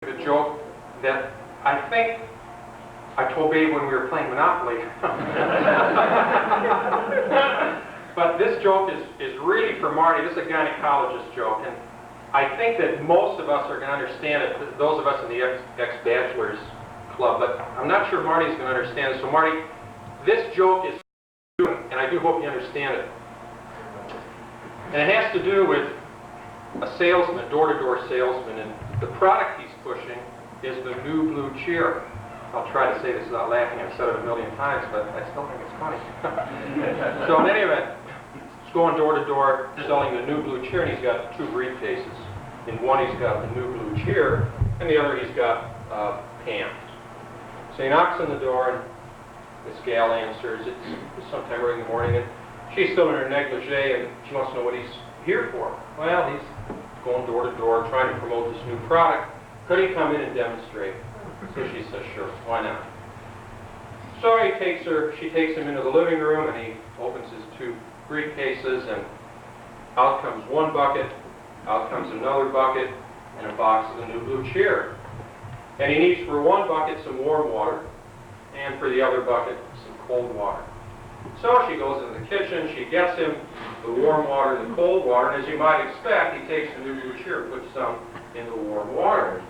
A joke that I think I told Babe when we were playing Monopoly. But this joke is really for Marty. This is a gynecologist joke, and I think that most of us are going to understand it, those of us in the ex-bachelors club, but I'm not sure Marty's going to understand it. So Marty, this joke is for you, and I do hope you understand it. And it has to do with a salesman, door-to-door salesman, and the product he's pushing is the new blue cheer. I'll try to say this without laughing. I've said it a million times, but I still think it's funny. So in any event, he's going door to door selling the new blue cheer, and he's got two briefcases. In one he's got the new blue cheer, and the other he's got pants. So he knocks on the door, and this gal answers. It's sometime early in the morning, and she's still in her negligee, and she wants to know what he's here for. Well, he's going door to door trying to promote this new product. Could he come in and demonstrate? So she says, sure, why not? So she takes him into the living room, and he opens his two briefcases, and out comes one bucket, out comes another bucket, and a box of the new blue cheer. And he needs for one bucket some warm water, and for the other bucket some cold water. So she goes into the kitchen, she gets him the warm water and the cold water, and as you might expect, he takes the new blue cheer and puts some in the warm water.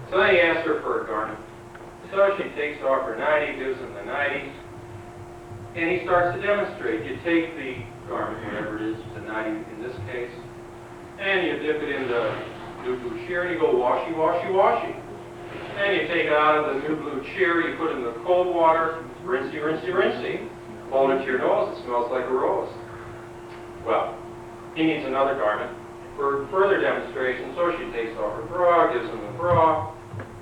So then he asks her for a garment. So she takes off her nightie, gives him the nightie, and he starts to demonstrate. You take the garment, whatever it is, the nightie in this case, and you dip it in the new blue cheer, and you go washy, washy, washy. Then you take it out of the new blue cheer, you put it in the cold water, rinsey, rinsey, rinsey. Hold it to your nose, it smells like a rose. Well, he needs another garment for further demonstration, so she takes off her bra, gives him the bra,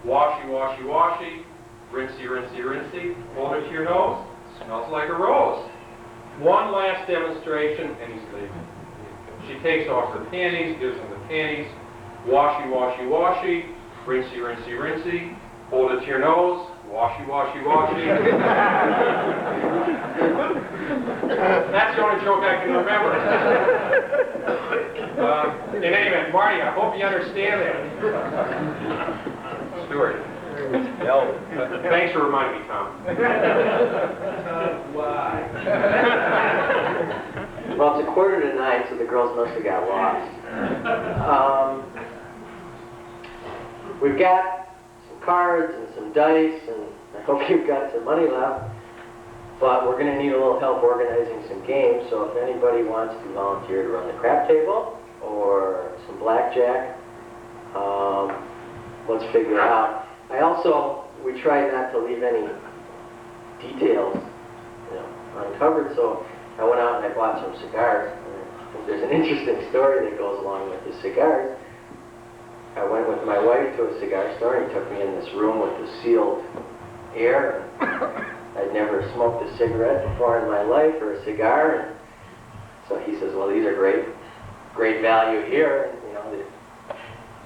washy, washy, washy, rinsey, rinsey, rinsey, hold it to your nose, smells like a rose. One last demonstration, and he's leaving. She takes off her panties, gives him the panties, washy, washy, washy, rinsey, rinsey, rinsey, hold it to your nose, washy, washy, washy. That's the only joke I can remember. In any event, Marty, I hope you understand that. Stuart. Thanks for reminding me, Tom. Why? Well, it's 8:45, so the girls must have got lost. We've got some cards and some dice, and I hope you've got some money left. But we're going to need a little help organizing some games, so if anybody wants to volunteer to run the crap table or some blackjack, let's figure it out. We try not to leave any details, uncovered, so I went out and I bought some cigars. There's an interesting story that goes along with the cigars. I went with my wife to a cigar store, and he took me in this room with the sealed air. I'd never smoked a cigarette before in my life, or a cigar, and so he says, well, these are great value here.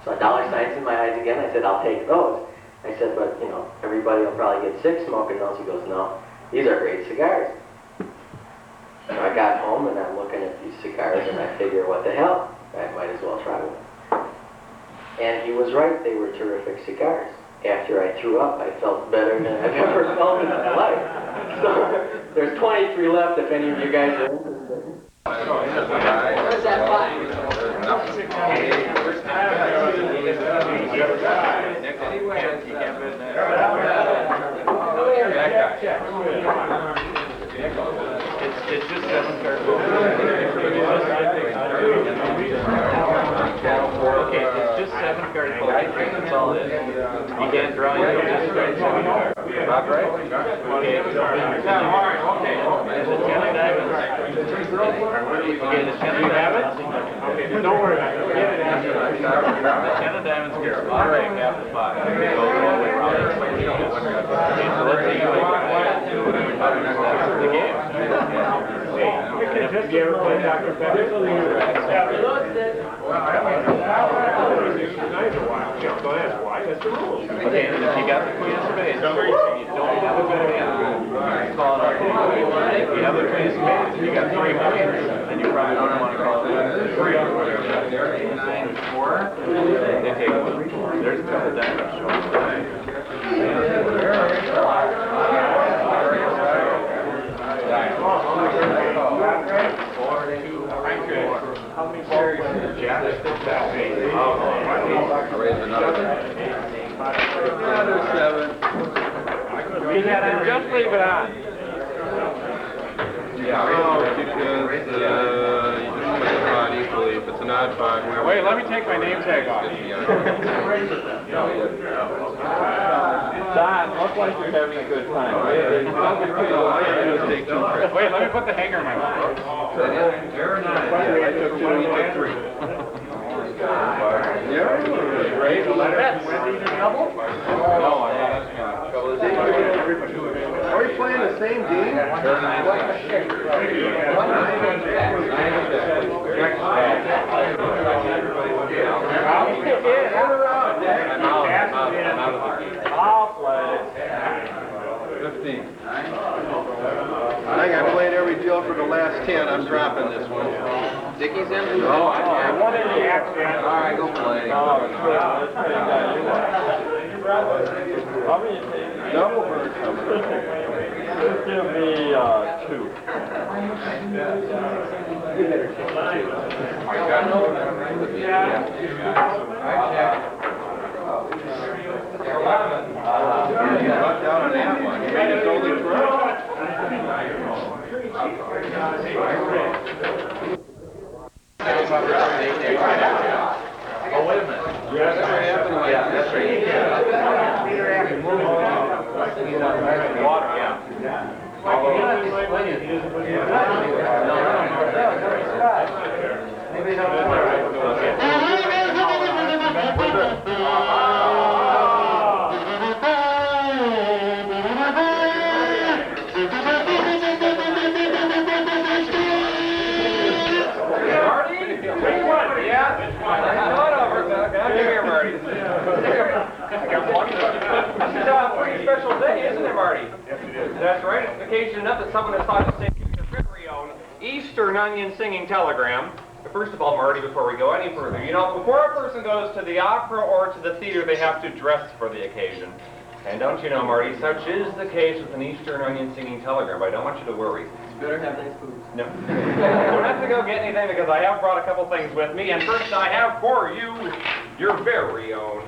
So dollar signs in my eyes again. I said, I'll take those. I said, but everybody will probably get sick smoking those. He goes, no, these are great cigars. So I got home and I'm looking at these cigars and I figure, what the hell? I might as well try one. And he was right, they were terrific cigars. After I threw up, I felt better than I've ever felt in my life. So there's 23 left if any of you guys are interested. Where's that button? It's just 7 cards. Okay, it's just 7 cards. That's all it is. You can't draw your not right? Okay. Is it 10 of diamonds? Okay, the 10 of diamonds? Okay, don't worry about it. Get it after. The 10 of diamonds gets automatic half the 5. It goes all the way around. Okay, so let's see you the game. Have you ever played Dr. Pepper? Well, I haven't. Go ahead. Why? That's the rules. Okay, and if you got the queen of spades, and you don't have a good hand, call it out. If you have the queen of spades, and you got 3 queens, then you probably don't want to call it 3. 9, 4. They take 1. There's a couple diamonds showing tonight. How many cherries did Jack stick that way? Raise another one. Yeah, there's 7. Just leave it on. Yeah, because you just split the pot equally. If it's an odd pot, whoever... Wait, let me take my name tag off. Don, look like you're having a good time. Wait, let me put the hanger in my mouth. Very nice. I took 2, you took 3. Yeah. Great. No, I'm not. Are we playing the same game? Very nice. I'll play. 15. I think I played every Joe for the last 10. I'm dropping this one. Dickie's in? Oh, I won in the accident. All right, go play. Double bird coming. Just give me 2. You lucked out on that one. You made his only throw. Oh, wait a minute. Yes, that's right. Water, yeah. This is a pretty special day, isn't it, Marty? Yes, it is. That's right. It's occasion enough that someone has thought to sing their very own Eastern Onion singing telegram. But first of all, Marty, before we go any further, you know, before a person goes to the opera or to the theater, they have to dress for the occasion. And don't you know, Marty, such is the case with an Eastern Onion singing telegram. I don't want you to worry. You better have nice food. No. You don't have to go get anything because I have brought a couple things with me. And first I have for you your very own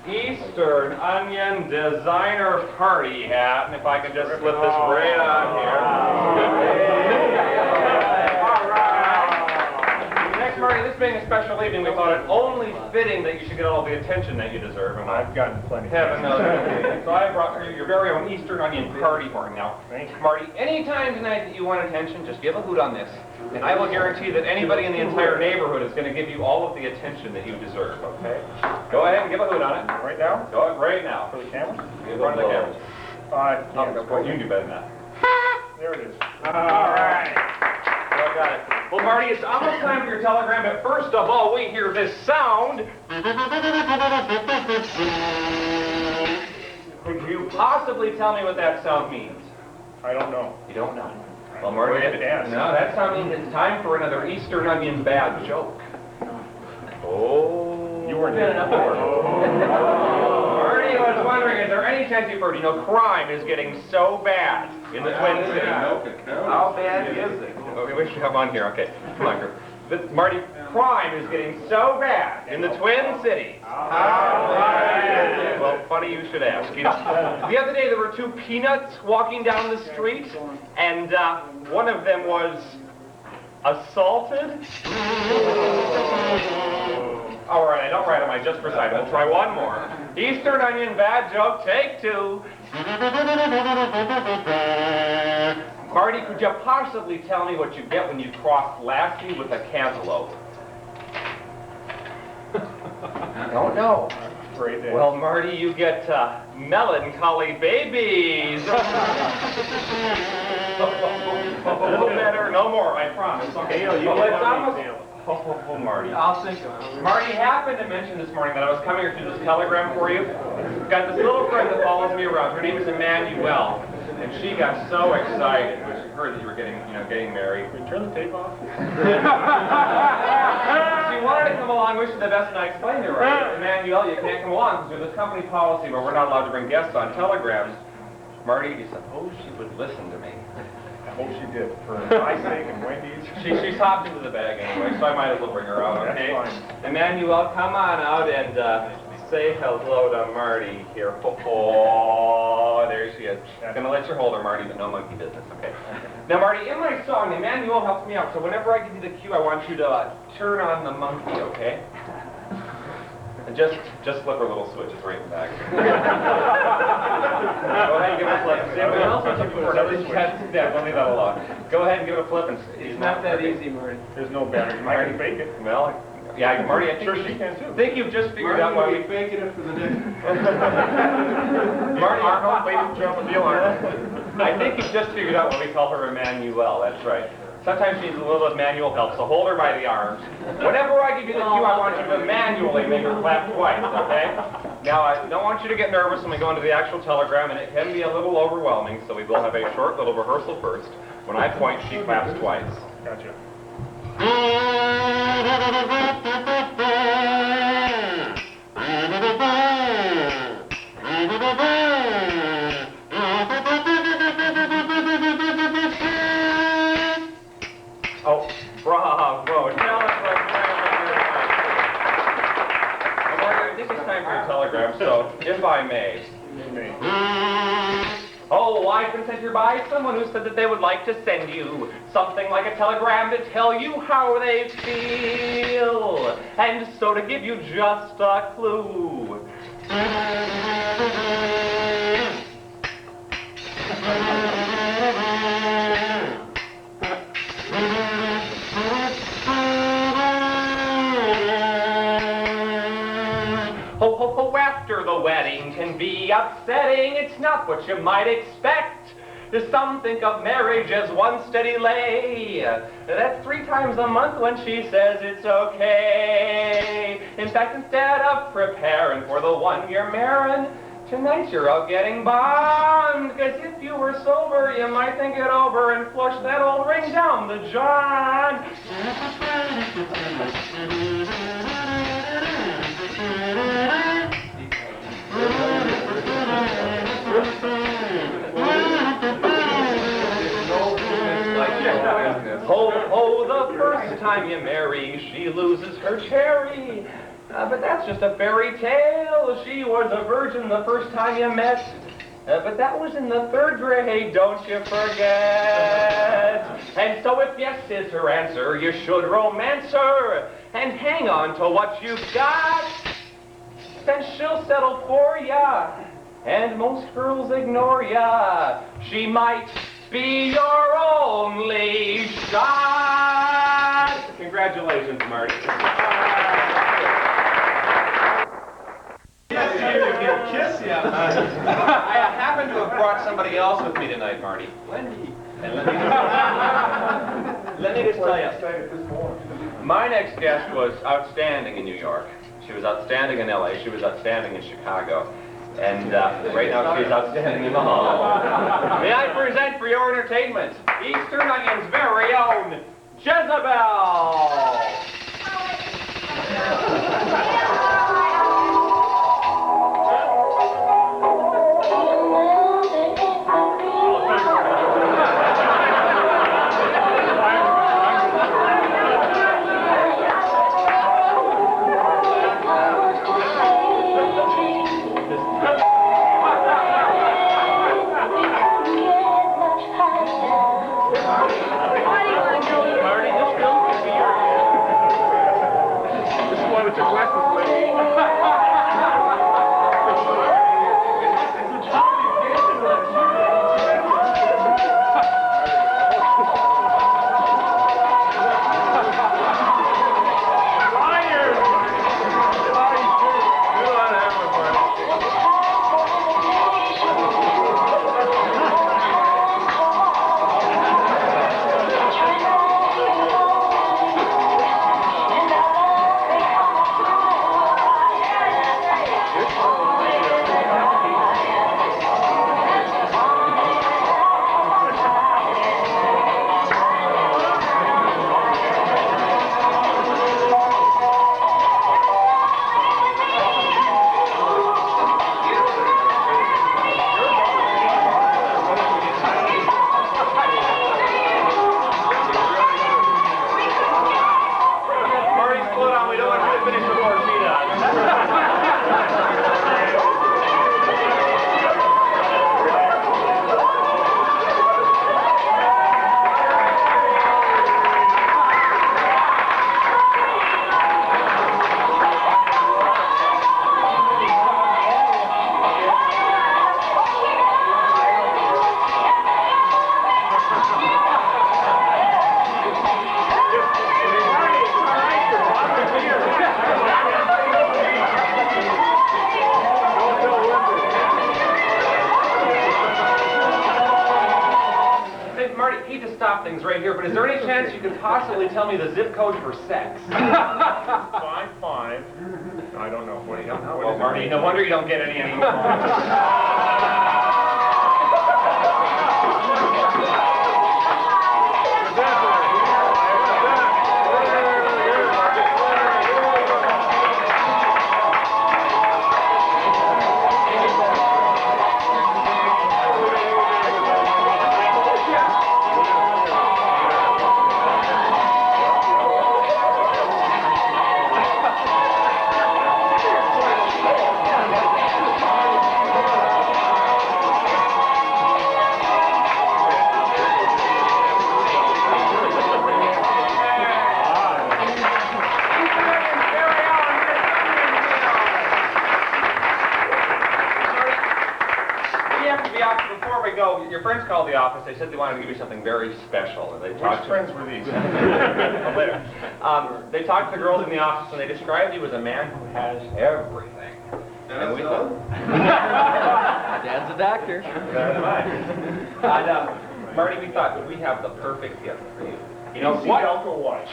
Eastern Onion designer party hat. And if I could just slip this right on here. All right. Next, Marty, this being a special evening, we thought it only fitting that you should get all the attention that you deserve. And I've gotten plenty. have another. So I brought for you your very own Eastern Onion party horn. Now, Marty, anytime tonight that you want attention, just give a hoot on this. And I will guarantee that anybody in the entire neighborhood is going to give you all of the attention that you deserve, okay? Go ahead and give a hoot on it. Right now? Go ahead right now. For the camera? In front of the camera. Oh, You do better than that. there it is. All right. Well, got it. Well, Marty, it's almost time for your telegram, but first of all, we hear this sound. Could you possibly tell me what that sound means? I don't know. You don't know? Well, Marty, Wait, ask. no, that sound means it's time for another Eastern Onion bad joke. Oh. You weren't here before. Marty, I was wondering, is there any chance you've heard, you know, crime is getting so bad in the Twin Cities. How bad is it? Okay, we should come on here, okay. Come on, girl. But, Marty, crime is getting so bad in the Twin Cities. How bad? Well, funny you should ask. You know, the other day there were 2 peanuts walking down the street, and one of them was assaulted. All right, I don't write them, I just recite them. We'll try one more. Eastern Onion bad joke, take 2. Marty, could you possibly tell me what you get when you cross Lassie with a cantaloupe? I don't know. Great day. Well, Marty, you get melancholy babies. A little better, no more, I promise. Okay, well, it's almost... Oh, Marty. I'll think of it. Marty happened to mention this morning that I was coming here to do this telegram for you. Got this little friend that follows me around. Her name is Emmanuel. And she got so excited when she heard that you were getting married. Can we turn the tape off? She wanted to come along, wish you the best, and I explained to her, Emmanuel, you can't come along because there's this company policy where we're not allowed to bring guests on telegrams. Marty, you suppose she would listen to me? I hope she did, for my sake and Wendy's. She's hopped into the bag anyway, so I might as well bring her out, okay? That's fine. Emmanuel, come on out and say hello to Marty here. Oh, there she is. I'm gonna let you hold her, Marty, but no monkey business, okay? Now, Marty, in my song, Emmanuel helps me out, so whenever I give you the cue, I want you to turn on the monkey, okay? And just flip her little switches right in the back. Go ahead and give it a flip. See, everyone else wants to before. Don't leave that alone. Go ahead and give it a flip. And It's not that easy, Marty. There's no battery. I can fake it. Well, yeah, Marty, I think Sure she can too. think you've just figured out why we faking it for the next. Marty, ladies and gentlemen, the alarm. I think you've just figured out why we call her Emmanuel. That's right. Sometimes she needs a little manual help, so hold her by the arms. Whenever I give you the cue, I want you to manually make her clap twice, okay? Now, I don't want you to get nervous when we go into the actual telegram, and it can be a little overwhelming, so we will have a short little rehearsal first. When I point, she claps twice. Gotcha. Oh, bravo. Tell us what Marty, I think it's time for your telegram, so if I may. Oh, I've been sent here by someone who said that they would like to send you something like a telegram to tell you how they feel. And so to give you just a clue. Ho, ho, ho, after the wedding can be upsetting. It's not what you might expect. Some think of marriage as one steady lay. That's 3 times a month when she says it's okay. In fact, instead of preparing for the one you're marrying, tonight you're out getting bombed. 'Cause if you were sober, you might think it over and flush that old ring down the john. Oh, the first time you marry, she loses her cherry. But that's just a fairy tale. She was a virgin the first time you met. But that was in the 3rd grade, don't you forget. And so if yes is her answer, you should romance her and hang on to what you've got. Then she'll settle for ya, and most girls ignore ya. She might be your only shot. Congratulations, Marty. Kiss you. I happen to have brought somebody else with me tonight, Marty. Wendy. And let me just tell you, my next guest was outstanding in New York. She was outstanding in LA. She was outstanding in Chicago. And right now she's outstanding in the hall. May I present for your entertainment, Eastern Onion's very own Jezebel. stop things right here, but is there any chance you could possibly tell me the zip code for sex? 5-5. I don't know. What do you know? Well, Marty, no wonder you don't get any anymore. Your friends called the office. They said they wanted to give you something very special. And they talked Which friends were these? Later. They talked to the girls in the office, and they described you as a man who has everything. And we thought, Dad's a doctor. and Marty, we thought that we have the perfect gift for you. You know what? Watch.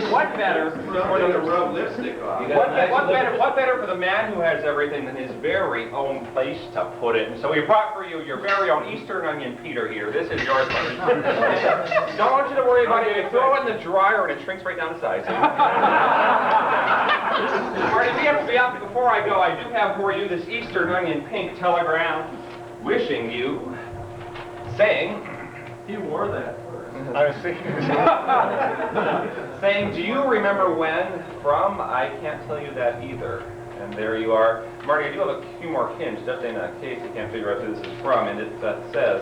What better? Somebody to rub lipstick on. What better for the man who has everything than his very own place to put it? And so we brought for you your very own Eastern Onion Peter here. This is yours, Marty. Don't want you to worry about it. You throw it in the dryer and it shrinks right down to size. Marty, we have to be out. Before I go, I do have for you this Eastern Onion Pink telegram wishing you, saying... He wore that. I was thinking. Saying, do you remember when? From? I can't tell you that either. And there you are. Marty, I do have a few more hints, just in case you can't figure out who this is from. And it says,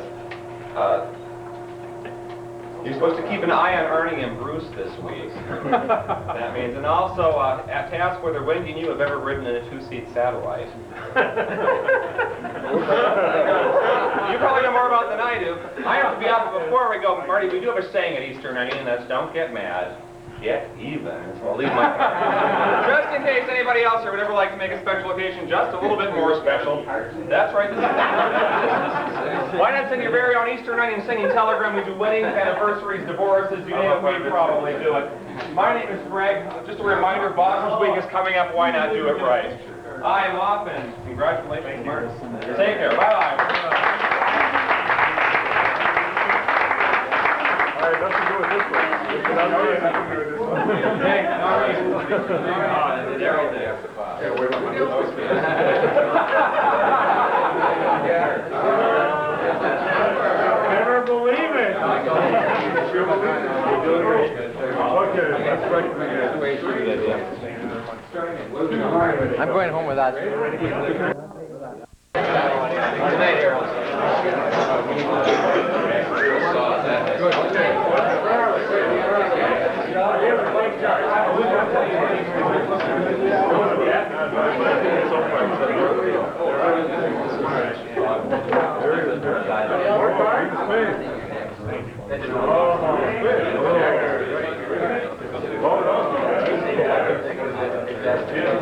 you're supposed to keep an eye on Ernie and Bruce this week. That means, and also to ask whether Wendy and you have ever ridden in a two-seat satellite. You probably know more about it than I do. I have to be out, but before we go, Marty, we do have a saying at Eastern Onion, and that's don't get mad, get even. So I'll leave my card. Just in case anybody else here would ever like to make a special occasion just a little bit more special. That's right. Why not send your very own Eastern Onion singing telegram? We do weddings, anniversaries, divorces, you name it, we probably do it. My name is Greg. Just a reminder, Bosses Week is coming up. Why not do it right? I am off, and congratulations, Marty. Take care. Bye-bye. All right, let's do it this way. Thanks. All right. They're all there. Never believe it. Okay, that's right. I'm going home without you. Good night, Harold. Yeah.